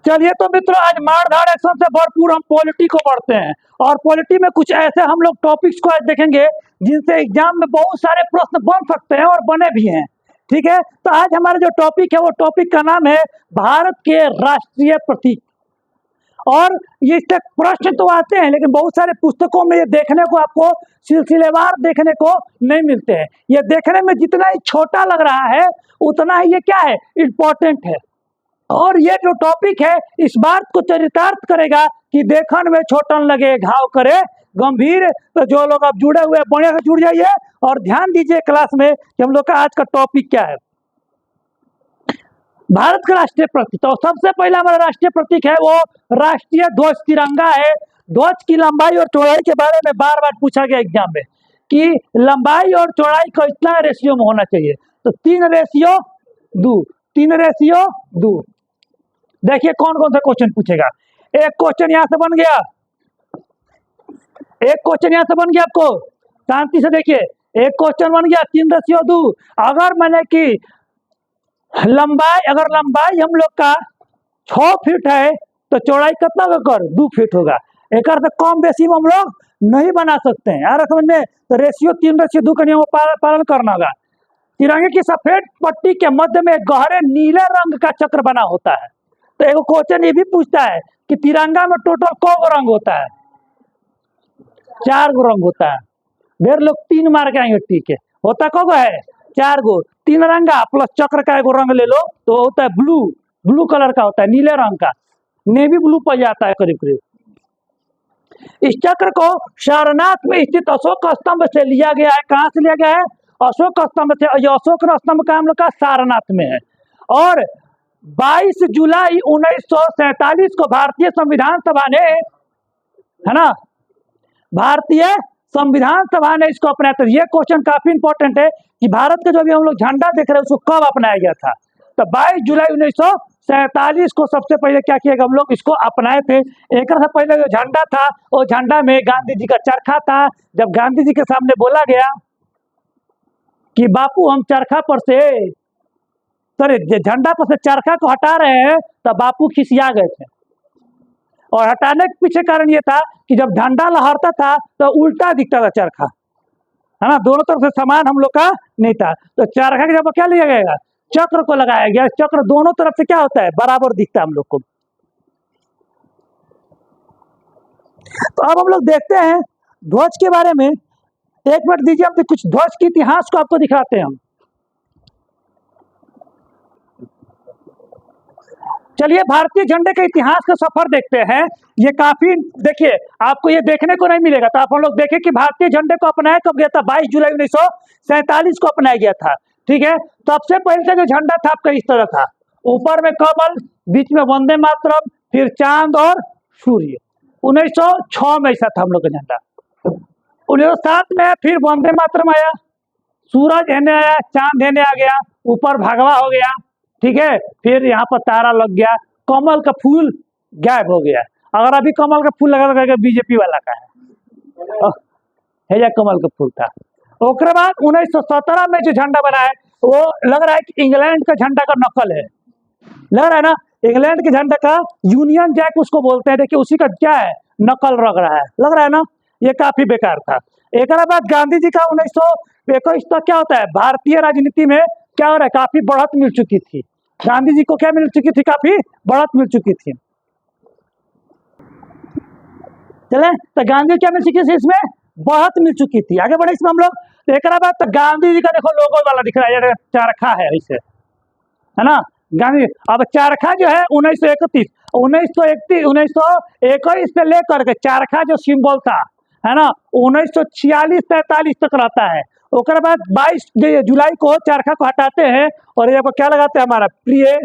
चलिए तो मित्रों, आज मारधाड़ एक्शन से भरपूर हम पॉलिटी को बढ़ते हैं और पॉलिटी में कुछ ऐसे हम लोग टॉपिक्स को आज देखेंगे जिनसे एग्जाम में बहुत सारे प्रश्न बन सकते हैं और बने भी हैं। ठीक है, तो आज हमारा जो टॉपिक है वो टॉपिक का नाम है भारत के राष्ट्रीय प्रतीक। और ये इससे प्रश्न तो आते हैं लेकिन बहुत सारे पुस्तकों में ये देखने को आपको सिलसिलेवार देखने को नहीं मिलते हैं। ये देखने में जितना ही छोटा लग रहा है उतना ही ये क्या है, इम्पोर्टेंट है। और ये जो टॉपिक है इस बात को चरितार्थ करेगा कि देखन में छोटन लगे घाव करे गंभीर। तो जो लोग अब जुड़े हुए बढ़िया से जुड़ जाइए और ध्यान दीजिए क्लास में कि हम लोग का आज का टॉपिक क्या है। भारत का राष्ट्रीय प्रतीक, तो सबसे पहला हमारा राष्ट्रीय प्रतीक है वो राष्ट्रीय ध्वज तिरंगा है। ध्वज की लंबाई और चौड़ाई के बारे में बार बार पूछा गया एग्जाम में कि लंबाई और चौड़ाई को इतना रेशियो में होना चाहिए, तो 3:2। 3:2। देखिए कौन कौन सा क्वेश्चन पूछेगा। एक क्वेश्चन यहाँ से बन गया, एक क्वेश्चन यहाँ से बन गया, आपको शांति से देखिए। एक क्वेश्चन बन गया 3:2। अगर मैंने कि लंबाई, अगर लंबाई हम लोग का 6 फीट है तो चौड़ाई कितना कर 2 फीट होगा। एक अर्थ कम बेसी में हम लोग नहीं बना सकते हैं यार, समझ में। तो रेशियो 3:2 का नियम पालन करना होगा। तिरंगे की सफेद पट्टी के मध्य में गहरे नीले रंग का चक्र बना होता है। तो एक क्वेश्चन ये भी पूछता है कि तिरंगा में टोटल कौ रंग होता है? 4 गो रंग होता है। ढेर लोग 3 मार के आएंगे, ठीक है, होता कौ गो है? 4 गो। 3 रंगा प्लस चक्र का एगो रंग ले लो तो होता है ब्लू। ब्लू कलर का होता है, नीले रंग का, नेवी ब्लू पड़ जाता है करीब करीब। इस चक्र को सारनाथ में स्थित अशोक स्तंभ से लिया गया है। कहाँ से लिया गया है? अशोक स्तंभ से। अशोक स्तंभ का हम लोग का सारनाथ में है। और 22 जुलाई 1947 को भारतीय संविधान सभा ने, है ना, भारतीय संविधान सभा ने इसको अपनाया था। ये क्वेश्चन काफी इंपॉर्टेंट है कि भारत का जो भी हम लोग झंडा देख रहे हैं उसको कब अपनाया गया था। तो 22 जुलाई 1947 को सबसे पहले क्या किया गया, हम लोग इसको अपनाए थे। एक से पहले जो झंडा था वो झंडा में गांधी जी का चरखा था। जब गांधी जी के सामने बोला गया कि बापू हम चरखा पर से, सॉरी, झंडा पर से चरखा को हटा रहे हैं, तब बापू खिसिया गए थे। और हटाने के पीछे कारण ये था कि जब झंडा लहरता था तो उल्टा दिखता था चरखा, है ना, दोनों तरफ से समान हम लोग का नहीं था। तो चरखा के जब क्या लिया गया, चक्र को लगाया गया। चक्र दोनों तरफ से क्या होता है, बराबर दिखता है हम लोग को। तो अब हम लोग देखते हैं ध्वज के बारे में। एक मिनट दीजिए, हम कुछ ध्वज के इतिहास को आपको दिखाते हैं हम। चलिए भारतीय झंडे के इतिहास का सफर देखते हैं। ये काफी, देखिए आपको ये देखने को नहीं मिलेगा, तो आप हम लोग देखें कि भारतीय झंडे को अपनाया कब गया था। 22 जुलाई 1947 को अपनाया गया था। ठीक है, सबसे पहले से जो झंडा था आपका इस तरह था, ऊपर में कमल, बीच में वंदे मातरम, फिर चांद और सूर्य। 1906 में ऐसा था हम लोग का झंडा। 1907 में फिर वंदे मातरम आया, सूरज हेने आया, चांद हेने आ गया, ऊपर भगवा हो गया। ठीक है, फिर यहाँ पर तारा लग गया, कमल का फूल गायब हो गया। अगर अभी कमल का फूल लगा तो बीजेपी वाला का है, कमल का फूल था। उसके बाद 1917 में जो झंडा बना है वो लग रहा है कि इंग्लैंड का झंडा का नकल है, लग रहा है ना, इंग्लैंड के झंडा का यूनियन जैक उसको बोलते हैं। देखिए उसी का क्या है, नकल लग रहा है, लग रहा है ना। ये काफी बेकार था। एक बाद गांधी जी का 1921 तक क्या होता है, भारतीय राजनीति में क्या हो रहा है, काफी बढ़त मिल चुकी थी। गांधी जी को क्या मिल चुकी थी, काफी बढ़त मिल चुकी थी। चले, तो गांधी क्या मिल चुकी थी, इसमें बढ़त मिल चुकी थी। आगे बढ़े इसमें हम लोग। एक बाद तो गांधी जी का देखो लोगो वाला दिख रहा है, चरखा है ऐसे, है ना, गांधी। अब चरखा जो है 1931 से लेकर के चरखा जो सिंबल था, है ना, 1946-43 तक रहता है। उसके बाद 22 जुलाई को चरखा को हटाते हैं और यहाँ पर क्या लगाते हैं, हमारा प्रिय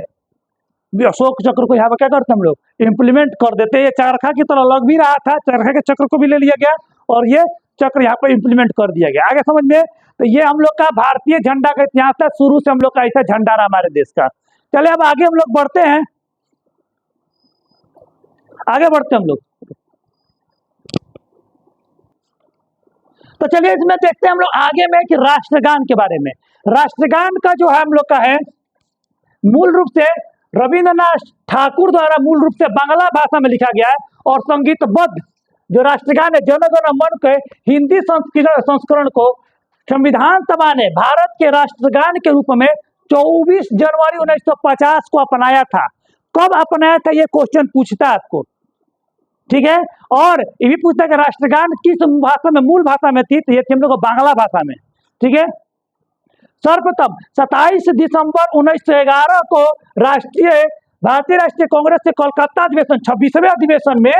अशोक चक्र को यहाँ पर क्या करते हैं हम लोग, इम्प्लीमेंट कर देते हैं। ये चरखा की तरह लग भी रहा था, चरखा के चक्र को भी ले लिया गया और ये चक्र यहाँ पर इम्प्लीमेंट कर दिया गया। आगे समझ में। तो ये हम लोग का भारतीय झंडा का इतिहास था, शुरू से हम लोग का ऐसा झंडा रहा हमारे देश का। चले अब आगे हम लोग बढ़ते हैं, आगे बढ़ते हैं हम लोग। तो चलिए इसमें देखते हैं हम लोग आगे में कि राष्ट्रगान के बारे में। राष्ट्रगान का जो है हम लोग का है, मूल रूप से रविंद्रनाथ ठाकुर द्वारा मूल रूप से बांग्ला भाषा में लिखा गया है और संगीतबद्ध जो राष्ट्रगान है जन गण मन के हिंदी संस्करण को संविधान सभा ने भारत के राष्ट्रगान के रूप में 24 जनवरी 1950 को अपनाया था। कब अपनाया था ये क्वेश्चन पूछता है आपको, ठीक है। और ये भी पूछता है कि राष्ट्रगान किस भाषा में मूल भाषा में थी, तो ये थी हम लोग बांग्ला भाषा में, ठीक है। सर्वप्रथम 27 दिसंबर 1911 को भारतीय राष्ट्रीय कांग्रेस के कोलकाता अधिवेशन 26वें अधिवेशन में,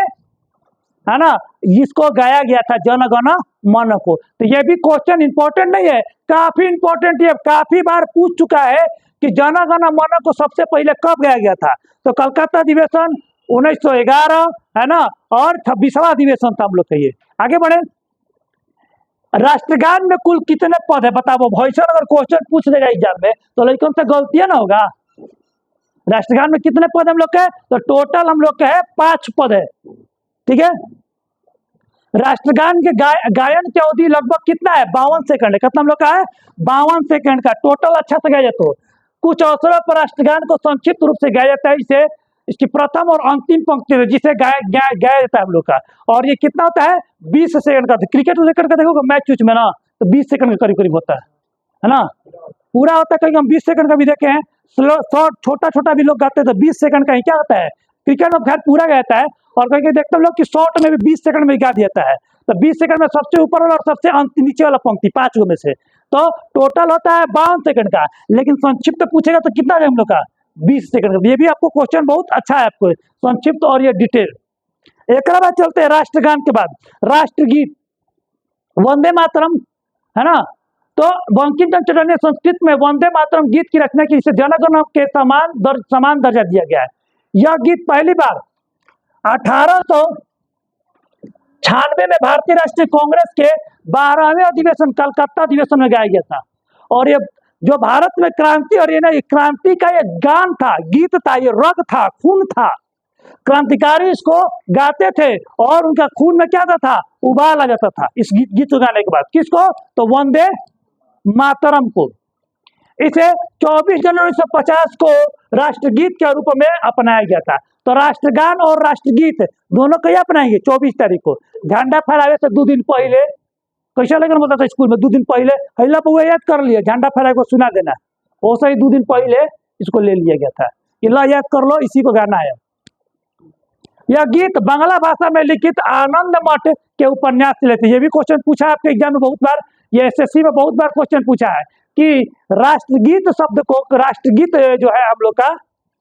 है ना, इसको गाया गया था जन गण मन को। तो ये भी क्वेश्चन इंपॉर्टेंट नहीं है, काफी इंपॉर्टेंट, ये काफी बार पूछ चुका है कि जन गण मन को सबसे पहले कब गाया गया था। तो कोलकाता अधिवेशन 1911, है ना, और 26वां अधिवेशन था हम लोग का। ये आगे बढ़े। राष्ट्रगान में कुल कितने पद है बताओ। भविष्य अगर क्वेश्चन पूछ देगा एग्जाम में तो लड़कों से गलतियां ना होगा। राष्ट्रगान में कितने पद हम लोग का है, तो टोटल हम लोग का है 5 पद है, ठीक है। राष्ट्रगान के गायन की अवधि लगभग कितना है, 52 सेकंड है। कितना हम लोग का है, 52 सेकंड का टोटल। अच्छा से गाया जाता है। कुछ अवसरों पर राष्ट्रगान को संक्षिप्त रूप से गाया जाता है, इसे इसकी प्रथम और अंतिम पंक्ति है जिसे गाया जाता है हम लोग का। और ये कितना होता है, 20 सेकंड का। क्रिकेट का देखोगे मैच में ना, तो 20 सेकंड के करीब करीब होता है ना। पूरा होता है, कहीं हम 20 सेकंड का भी देखे हैं। स्लो शॉर्ट छोटा छोटा भी लोग गाते हैं तो 20 सेकंड का ही क्या होता है। क्रिकेट में खैर पूरा गाता है, और कहीं देखते हैं लोग कि शॉर्ट में भी 20 सेकंड में गा देता है। तो 20 सेकंड में सबसे ऊपर वाला और सबसे नीचे वाला पंक्ति 5 में से, तो टोटल होता है 52 सेकंड का। लेकिन संक्षिप्त पूछेगा तो कितना है हम लोग का, 20 सेकंड का। ये भी आपको क्वेश्चन बहुत अच्छा है, आपको संक्षिप्त और ये डिटेल। एक बार चलते हैं राष्ट्रगान के बाद राष्ट्रगीत, वंदे मातरम, है ना। तो बंकिम चंद्र चटर्जी ने संस्कृत में वंदे मातरम गीत की रचना की, इसे जन गण के समान दर्जा दिया गया है। यह गीत पहली बार 1896 में भारतीय राष्ट्रीय कांग्रेस के 12वें अधिवेशन कलकत्ता अधिवेशन में गाया गया था। और ये जो भारत में क्रांति, और ये ना क्रांति का ये गान था, गीत था, ये रग था, खून था। क्रांतिकारी इसको गाते थे और उनका खून में क्या था, उबाल आ जाता था इस गीत को गाने के बाद। किसको, तो वंदे मातरम को। इसे 24 जनवरी 1950 को राष्ट्रगीत के रूप में अपनाया गया था। तो राष्ट्रगान और राष्ट्रगीत दोनों को अपनाएंगे 24 तारीख को। झंडा फहरावे से 2 दिन पहले, कैसा लगन होता था स्कूल में, 2 दिन पहले हल्ला पहुआ याद कर लिया, झंडा फहरावे को सुना देना। वैसे ही 2 दिन पहले इसको ले लिया गया था, इला याद कर लो, इसी को गाना है। यह गीत बांग्ला भाषा में लिखित आनंद मठ के उपन्यास से लेते। ये भी क्वेश्चन पूछा है आपके एग्जाम में बहुत बार, ये एसएससी में बहुत बार क्वेश्चन पूछा है कि राष्ट्रगीत शब्द को, राष्ट्रगीत जो है हम लोग का,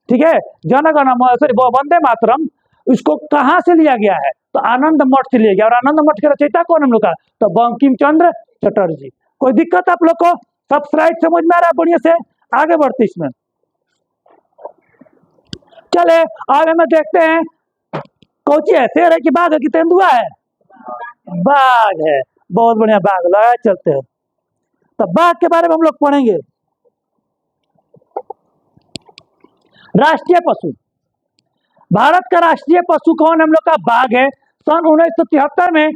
ठीक है, जन गण सॉरी वंदे मातरम, इसको कहाँ से लिया गया है, तो आनंद मठ से लिया गया। और आनंद मठ के रचयिता कौन हम लोग का, तो बंकिम चंद्र चटर्जी। कोई दिक्कत आप लोग को, सब स्लाइड समझ में आ रहा है बढ़िया से, आगे बढ़ते इसमें। चले आगे में देखते हैं कौची है, शेर है कि बाघ है कि तेंदुआ है, बाघ है। बहुत बढ़िया, बाघ लगा, चलते हैं। तो बाघ के बारे में हम लोग पढ़ेंगे। राष्ट्रीय पशु, भारत का राष्ट्रीय पशु कौन हम लोग का, बाघ है। सन 1973 में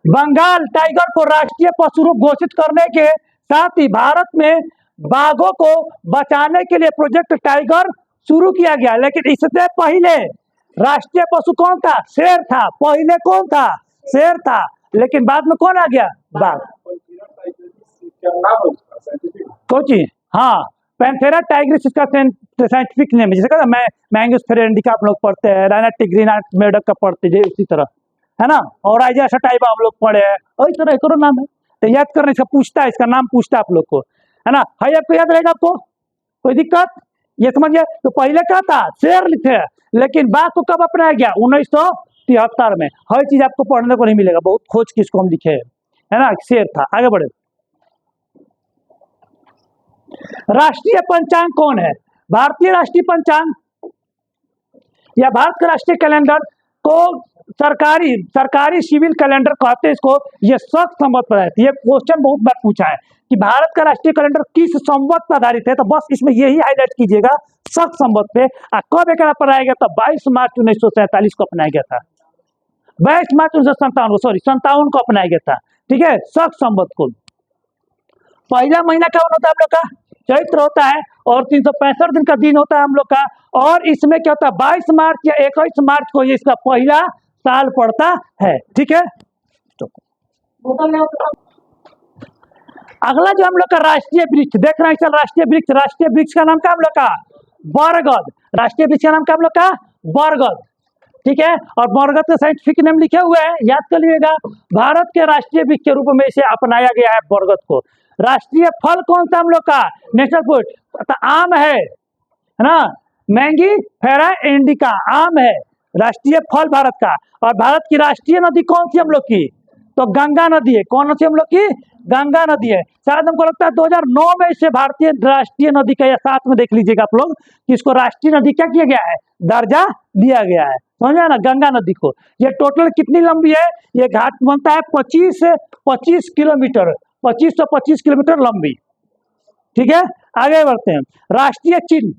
बंगाल टाइगर को राष्ट्रीय पशु रूप घोषित करने के साथ ही भारत में बाघों को बचाने के लिए प्रोजेक्ट टाइगर शुरू किया गया। लेकिन इससे पहले राष्ट्रीय पशु कौन था, शेर था। पहले कौन था, शेर था, लेकिन बाद में कौन आ गया, बाघ। कोची, हाँ, पैंथेरा टाइग्रिस इसका साइंटिफिक नेम है। जैसे कहता मैं मैंगोस फेरेंडिका आप लोग पढ़ते हैं, राइना टिग्रिना मेढक का पढ़ते हैं इसी तरह, है ना। और आइजा सटाइबा हम लोग पढ़े हैं, और इस तरह एक और नाम है, तो याद करने इसका पूछता है, इसका नाम पूछता है आप लोग को, है ना। है आपको याद रहेगा आपको, कोई दिक्कत, ये समझिए। तो पहले क्या था, शेर लिखे, लेकिन बाघ को कब अपनाया गया, 1973 में। हर चीज आपको पढ़ने को नहीं मिलेगा, बहुत खोज किसको हम लिखे है ना, शेर था। आगे बढ़े। राष्ट्रीय पंचांग कौन है, भारतीय राष्ट्रीय पंचांग या भारत का राष्ट्रीय कैलेंडर को सरकारी सिविल कैलेंडर कहते हैं इसको। ये शक संवत पर है। ये क्वेश्चन बहुत बार पूछा है कि भारत का राष्ट्रीय कैलेंडर किस संवत पर आधारित है, तो बस इसमें यही हाईलाइट कीजिएगा, शक संवत पे। कब एक अपनाया गया था, 22 मार्च 1947 को अपनाया गया था। 22 मार्च 1957 को अपनाया गया था, ठीक है, शक संवत को। पहला महीना कौन होता है हम लोग का? चैत्र होता है, और 365 दिन का दिन होता है हम लोग का। और इसमें क्या होता है, 22 मार्च या 21 मार्च को ये इसका पहला साल पड़ता है। ठीक है, अगला जो हम लोग का राष्ट्रीय वृक्ष देख रहे हैं, चल राष्ट्रीय वृक्ष का नाम क्या हम लोग का? बरगद। राष्ट्रीय वृक्ष का नाम क्या हम लोग का? बरगद। ठीक है, और बरगद का साइंटिफिक नेम लिखे हुए हैं, याद कर लीजिएगा। भारत के राष्ट्रीय वृक्ष के रूप में इसे अपनाया गया है, बरगद को। राष्ट्रीय फल कौन सा हम लोग का? नेशनल फ्रूट आम है ना, मैंगी फेरा इंडिका आम है राष्ट्रीय फल भारत का। और भारत की राष्ट्रीय नदी कौन सी हम लोग की? तो गंगा नदी है। कौन सी हम लोग की? गंगा नदी है। शायद हमको लगता है 2009 में इसे भारतीय राष्ट्रीय नदी का, या साथ में देख लीजिएगा आप लोग कि इसको राष्ट्रीय नदी क्या किया गया है? दर्जा दिया गया है। समझ ना, गंगा नदी को। ये टोटल कितनी लंबी है? ये घाट बनता है 25 किलोमीटर, 2525 किलोमीटर लंबी। ठीक है, आगे बढ़ते हैं। राष्ट्रीय चिन्ह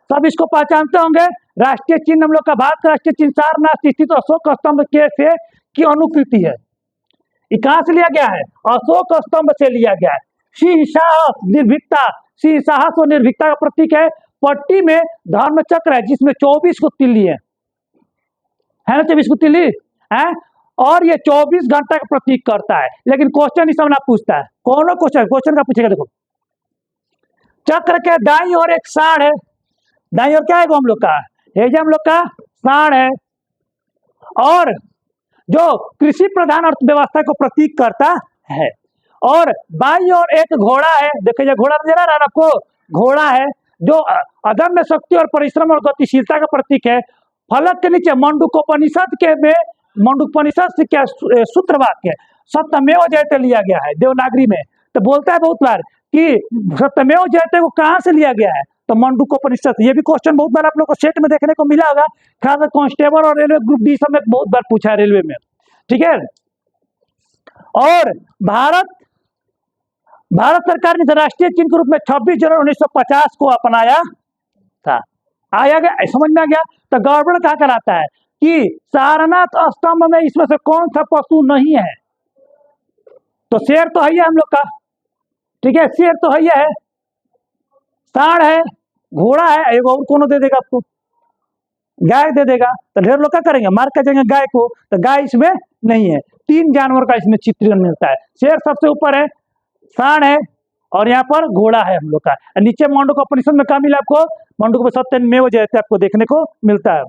सब इसको पहचानते होंगे। राष्ट्रीय चिन्ह हम लोग का, भारत का राष्ट्रीय चिन्ह सारनाथ स्थित अशोक स्तंभ के से की अनुकृति है। ये कहां से लिया गया है? अशोक स्तंभ से लिया गया है। सिंह साहस निर्भीकता, सिंह साहस और निर्भीकता का प्रतीक है। पट्टी में धर्म चक्र है जिसमें 24 को तिल्ली है ना, 24 को तिल्ली है। और ये 24 घंटा का प्रतीक करता है। लेकिन क्वेश्चन इस समय पूछता है, कौन क्वेश्चन का पूछेगा? देखो, चक्र के दाईं ओर एक सांड है। दाईं ओर क्या है हम लोग का? ये जो हम लोग का सांड है। और जो कृषि प्रधान अर्थव्यवस्था को प्रतीक करता है। और बाईं ओर एक घोड़ा है। देखिए, घोड़ा नजर आ रहा है आपको? घोड़ा है जो अदम्य शक्ति और परिश्रम और गतिशीलता का प्रतीक है। फलक के नीचे मंडूकोपनिषद के में, मंडूकोपनिषद से क्या सूत्र वाक्य सत्यमेव जयते लिया गया है देवनागरी में। तो बोलता है बहुत बार कि सत्यमेव जयते को कहाँ से लिया गया है? तो मंडूकोपनिषद। ये भी क्वेश्चन बहुत बार आप लोग को सेट में देखने को मिला होगा, खासकर कांस्टेबल और रेलवे ग्रुप डी सब में बहुत बार पूछा है रेलवे में। ठीक है, और भारत सरकार ने राष्ट्रीय चिन्ह के रूप में 26 जनवरी 1950 को अपनाया था। आया गया, समझ में आ गया? तो गड़बड़ क्या कराता है कि सारनाथ स्तंभ में इसमें से कौन सा पशु नहीं है? तो शेर तो है हम लोग का। ठीक है, शेर तो है, सांड है, घोड़ा है, एक और कौन दे देगा आपको? गाय दे देगा। तो ढेर लोग क्या करेंगे? मार कर जाएंगे गाय को। तो गाय इसमें नहीं है। 3 जानवर का इसमें चित्रण मिलता है। शेर सबसे ऊपर है, सांड है, और यहाँ पर घोड़ा है हम लोग का। नीचे मंडूकोपनिषद में क्या मिला आपको? मंडूकोपनिषद सत्यमेव जयते आपको देखने को मिलता है।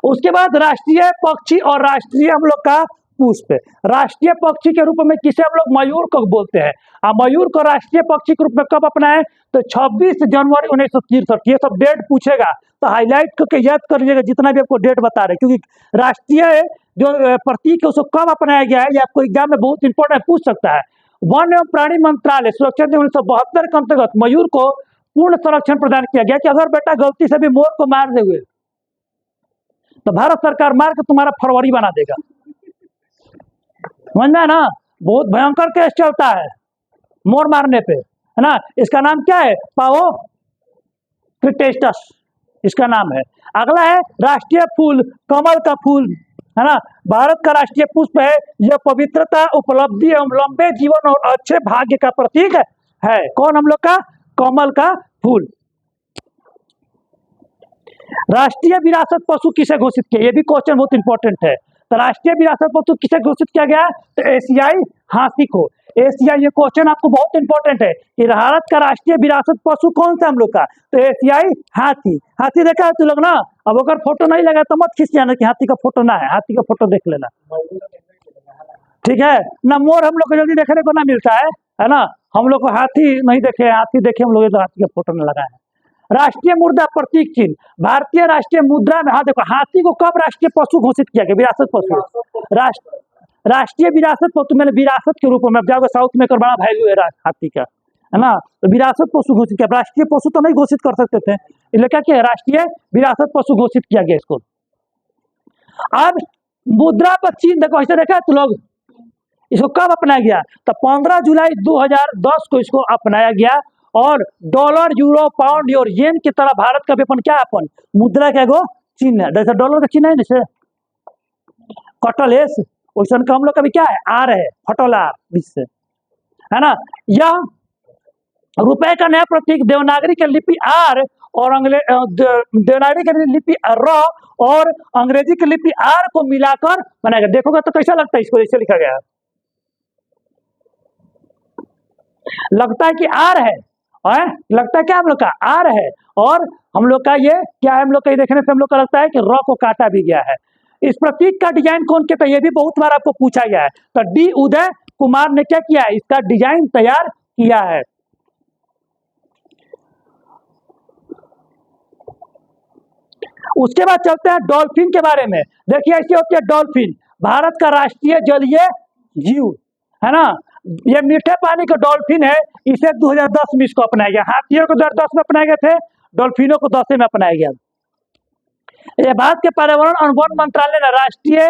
उसके बाद राष्ट्रीय पक्षी और राष्ट्रीय हम लोग का पुष्प। राष्ट्रीय पक्षी के रूप में किसे हम लोग? मयूर को बोलते हैं। मयूर को राष्ट्रीय पक्षी के रूप में कब अपनाए? तो 26 जनवरी 1963। ये सब डेट पूछेगा तो हाईलाइट करके याद कर लीजिएगा जितना भी आपको डेट बता रहे, क्योंकि राष्ट्रीय जो प्रतीक है उसको कब अपनाया गया है ये आपको एग्जाम में बहुत इंपॉर्टेंट पूछ सकता है। वन एवं प्राणी मंत्रालय सुरक्षित 1972 के अंतर्गत मयूर को पूर्ण संरक्षण प्रदान किया गया कि अगर बेटा गलती से भी मोर को मार देंगे तो भारत सरकार मार के तुम्हारा फरवरी बना देगा। समझ में ना, बहुत भयंकर केस चलता है मोर मारने पे, है ना। इसका नाम क्या है? पाओ क्रिटेस्टस इसका नाम है। अगला है राष्ट्रीय फूल, कमल का फूल, है ना। भारत का राष्ट्रीय पुष्प है। यह पवित्रता, उपलब्धि एवं लंबे जीवन और अच्छे भाग्य का प्रतीक है। कौन हम लोग का? कमल का फूल। राष्ट्रीय विरासत पशु किसे घोषित किया? ये भी क्वेश्चन बहुत इंपॉर्टेंट है। तो राष्ट्रीय विरासत पशु किसे घोषित किया गया? तो एशियाई हाथी को। एशियाई, ये क्वेश्चन आपको बहुत इंपॉर्टेंट है कि भारत का राष्ट्रीय विरासत पशु कौन सा हम लोग का? तो एशियाई हाथी। हाथी देखा है तू लोग ना? अब अगर फोटो नहीं लगा तो मत खींच जाना कि हाथी का फोटो ना है, हाथी का फोटो देख लेना, ठीक है ना। मोर हम लोग को जल्दी देखने को ना मिलता है ना। हम लोग को हाथी नहीं देखे, हाथी देखे हम लोग तो हाथी का फोटो न लगाए। राष्ट्रीय मुद्रा प्रतीक चिन्ह, भारतीय राष्ट्रीय मुद्रा में, हाँ देखो, हाथी को कब राष्ट्रीय पशु घोषित किया गया? विरासत पशु। राष्ट्रीय विरासत पशु मैंने विरासत के रूप में, अब जाओगे साउथ में कर बड़ा वैल्यू है हाथी का, है ना। तो विरासत पशु घोषित किया। राष्ट्रीय पशु तो नहीं घोषित कर सकते थे, इसलिए क्या किया? राष्ट्रीय विरासत पशु घोषित किया गया इसको। अब मुद्रा पर चिन्ह देखो, ऐसे देखा तो लोग इसको कब अपनाया गया? तो 15 जुलाई 2010 को इसको अपनाया गया। और डॉलर, यूरो, पाउंड और येन की तरह भारत का भी अपन क्या, अपन मुद्रा का एगो चिन्ह है। जैसे डॉलर का चिन्ह है जैसे कटल एस, वैसे का हम लोग का भी क्या है? आर है, फटल आर बीच से। है ना। यह रुपए का नया प्रतीक देवनागरी की लिपि आर और देवनागरी की लिपि र और अंग्रेजी की लिपि आर को मिलाकर बनाएगा। देखोगे तो कैसा लगता है, इसको ऐसे लिखा गया है, लगता है कि आर है, और लगता है क्या हम लोग का आर है, और हम लोग का ये क्या है, हम लोग का ये देखने से हम लोग का लगता है कि र को काटा भी गया है। इस प्रतीक का डिजाइन कौन किया था, ये भी बहुत बार आपको पूछा गया है। तो डी उदय कुमार ने क्या किया है, इसका डिजाइन तैयार किया है। उसके बाद चलते हैं डॉल्फिन के बारे में। देखिए ऐसी होती है डॉल्फिन, भारत का राष्ट्रीय जलीय जीव है ना। ये मीठे पानी का डॉल्फिन है, इसे 2010 में इसको अपनाया गया। हाथियों को 2010 में अपनाए गए थे, डॉल्फिनों को 10 में अपनाया गया। ये भारत के पर्यावरण और वन मंत्रालय ने राष्ट्रीय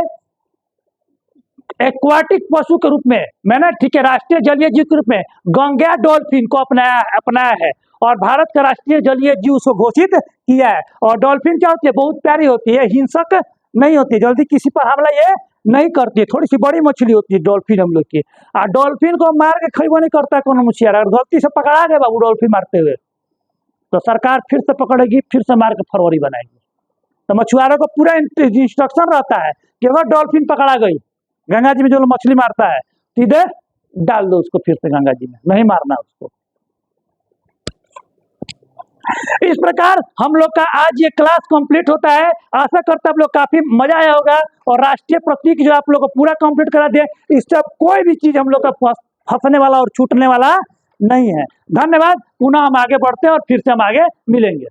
एक्वाटिक पशु के रूप में, मैंने ठीक है, राष्ट्रीय जलीय जीव के रूप में गंगा डॉल्फिन को अपनाया है और भारत का राष्ट्रीय जलीय जीव उसको घोषित किया है। और डॉल्फिन क्या होती है, बहुत प्यारी होती है, हिंसक नहीं होती, जल्दी किसी पर हमला ये नहीं करती है, थोड़ी सी बड़ी मछली होती है डॉल्फिन हम लोग की। और डॉल्फिन को मार के खरीबो नहीं करता है कोनो मुछिया, अगर गलती से पकड़ा गया बाबू डॉल्फिन मारते हुए तो सरकार फिर से पकड़ेगी, फिर से मार के फरवरी बनाएगी। तो मछुआरों को पूरा इंस्ट्रक्शन रहता है कि अगर डॉल्फिन पकड़ा गई गंगा जी में, जो मछली मारता है सीधे डाल दो उसको फिर से गंगा जी में, नहीं मारना उसको। इस प्रकार हम लोग का आज ये क्लास कंप्लीट होता है। आशा करता आप लोग काफी मजा आया होगा और राष्ट्रीय प्रतीक जो आप लोग को पूरा कंप्लीट करा दिए, इससे कोई भी चीज हम लोग का फंसने वाला और छूटने वाला नहीं है। धन्यवाद। पुनः हम आगे बढ़ते हैं और फिर से हम आगे मिलेंगे।